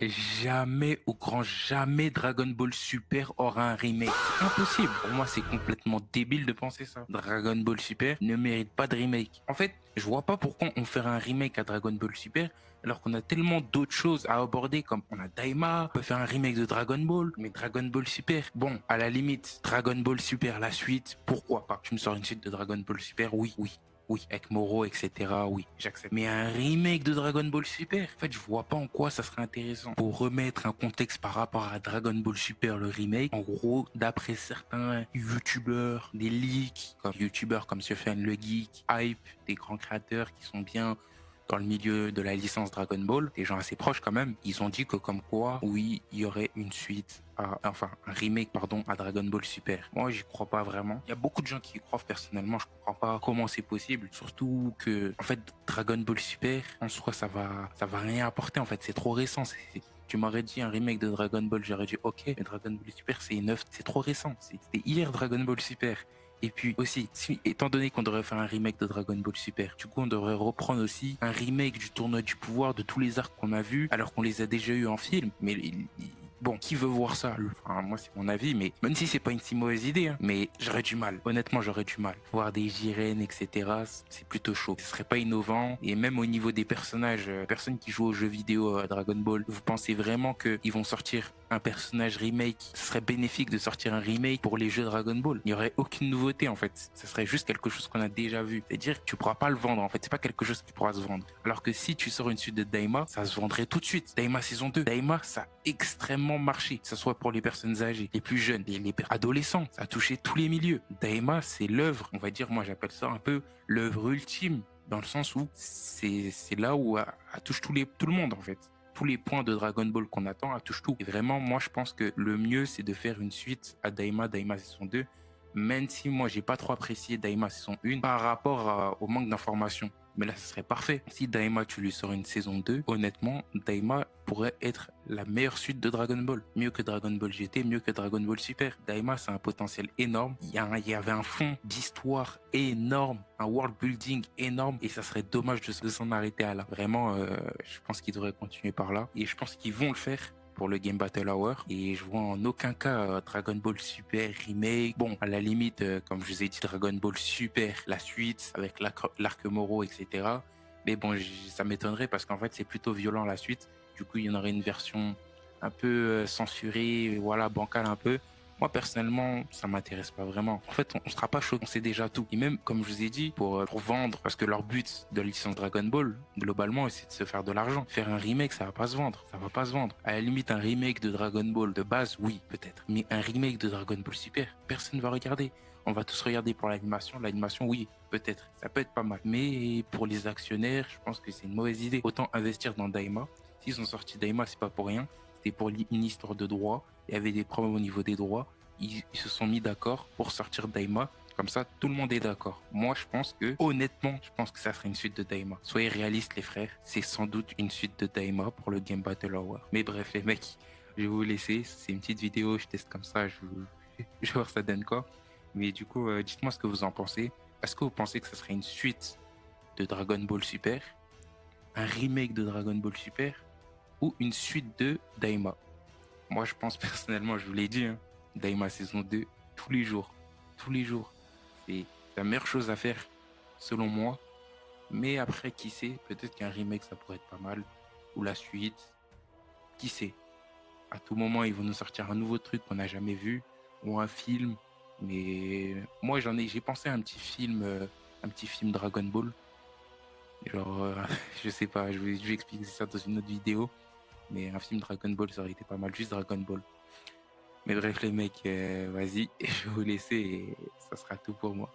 Jamais, au grand jamais, Dragon Ball Super aura un remake. C'est impossible. Pour moi, c'est complètement débile de penser ça. Dragon Ball Super ne mérite pas de remake. En fait, je vois pas pourquoi on ferait un remake à Dragon Ball Super alors qu'on a tellement d'autres choses à aborder, comme on a Daima, on peut faire un remake de Dragon Ball, mais Dragon Ball Super, bon, à la limite, Dragon Ball Super, la suite, pourquoi pas? Tu me sors une suite de Dragon Ball Super, oui, oui. Oui, avec Moro, etc. Oui, j'accepte. Mais un remake de Dragon Ball Super, en fait, je vois pas en quoi ça serait intéressant. Pour remettre un contexte par rapport à Dragon Ball Super, le remake, en gros, d'après certains youtubeurs, des leaks, comme youtubeurs comme Sofiane le Geek, Hype, des grands créateurs qui sont bien dans le milieu de la licence Dragon Ball, des gens assez proches quand même, ils ont dit que comme quoi, oui, il y aurait une suite enfin, un remake, pardon, à Dragon Ball Super. Moi, j'y crois pas vraiment. Il y a beaucoup de gens qui y croient personnellement. Je comprends pas comment c'est possible. Surtout que, en fait, Dragon Ball Super, en soi, ça va rien apporter. En fait, c'est trop récent. Tu m'aurais dit un remake de Dragon Ball, j'aurais dit ok, mais Dragon Ball Super, c'est une œuvre, c'est trop récent. C'était hier Dragon Ball Super. Et puis aussi, étant donné qu'on devrait faire un remake de Dragon Ball Super, du coup on devrait reprendre aussi un remake du tournoi du pouvoir de tous les arcs qu'on a vus, alors qu'on les a déjà eu en film. Mais bon, qui veut voir ça? Enfin, moi c'est mon avis, mais même si c'est pas une si mauvaise idée, hein, mais j'aurais du mal. Honnêtement, j'aurais du mal. Voir des Jiren, etc. C'est plutôt chaud. Ce serait pas innovant. Et même au niveau des personnages, personnes qui jouent aux jeux vidéo à Dragon Ball, vous pensez vraiment qu'ils vont sortir un personnage remake? Ce serait bénéfique de sortir un remake pour les jeux Dragon Ball. Il n'y aurait aucune nouveauté en fait. Ce serait juste quelque chose qu'on a déjà vu. C'est-à-dire que tu pourras pas le vendre en fait. C'est pas quelque chose qui pourra se vendre. Alors que si tu sors une suite de Daima, ça se vendrait tout de suite. Daima saison 2. Daima, ça a extrêmement marché. Que ce soit pour les personnes âgées, les plus jeunes, les adolescents. Ça a touché tous les milieux. Daima, c'est l'œuvre, on va dire, moi j'appelle ça un peu l'œuvre ultime. Dans le sens où c'est là où elle touche tout le monde en fait, tous les points de Dragon Ball qu'on attend, elle touche tout. Et vraiment, moi, je pense que le mieux, c'est de faire une suite à Daima, Daima saison 2, même si moi, j'ai pas trop apprécié Daima saison 1 par rapport au manque d'informations. Mais là, ce serait parfait. Si Daima, tu lui sors une saison 2, honnêtement, Daima pourrait être la meilleure suite de Dragon Ball. Mieux que Dragon Ball GT, mieux que Dragon Ball Super. Daima, c'est un potentiel énorme. Il y avait un fond d'histoire énorme, un world building énorme, et ça serait dommage de s'en arrêter à là. Vraiment, je pense qu'ils devraient continuer par là, et je pense qu'ils vont le faire pour le Game Battle Hour, et je vois en aucun cas Dragon Ball Super remake. Bon, à la limite, comme je vous ai dit, Dragon Ball Super, la suite avec l'arc Moro, etc. Mais bon, ça m'étonnerait parce qu'en fait, c'est plutôt violent la suite. Du coup, il y en aurait une version un peu censurée, voilà, bancale un peu. Moi, personnellement, ça m'intéresse pas vraiment. En fait, on sera pas chaud, on sait déjà tout. Et même, comme je vous ai dit, pour vendre, parce que leur but de la licence Dragon Ball, globalement, c'est de se faire de l'argent. Faire un remake, ça va pas se vendre. Ça va pas se vendre. À la limite, un remake de Dragon Ball de base, oui, peut-être. Mais un remake de Dragon Ball Super, personne ne va regarder. On va tous regarder pour l'animation. L'animation, oui, peut-être. Ça peut être pas mal. Mais pour les actionnaires, je pense que c'est une mauvaise idée. Autant investir dans Daima. S'ils ont sorti Daima, c'est pas pour rien. C'était pour une histoire de droit. Il y avait des problèmes au niveau des droits. Ils se sont mis d'accord pour sortir Daima. Comme ça, tout le monde est d'accord. Moi, je pense que, honnêtement, je pense que ça serait une suite de Daima. Soyez réalistes, les frères. C'est sans doute une suite de Daima pour le Game Battle Hour. Mais bref, les mecs, je vais vous laisser. C'est une petite vidéo, je teste comme ça. Je vais voir ça donne quoi. Mais du coup, dites-moi ce que vous en pensez. Est-ce que vous pensez que ça serait une suite de Dragon Ball Super, un remake de Dragon Ball Super, ou une suite de Daima? Moi, je pense personnellement, je vous l'ai dit, hein, Daima saison 2, tous les jours. Tous les jours. C'est la meilleure chose à faire, selon moi. Mais après, qui sait, peut-être qu'un remake, ça pourrait être pas mal. Ou la suite, qui sait. À tout moment, ils vont nous sortir un nouveau truc qu'on n'a jamais vu. Ou un film. Mais moi, j'ai pensé à un petit film Dragon Ball. Genre, je sais pas, je vais expliquer ça dans une autre vidéo. Mais un film Dragon Ball, ça aurait été pas mal. Juste Dragon Ball. Mais bref, les mecs, vas-y, je vais vous laisser et ça sera tout pour moi.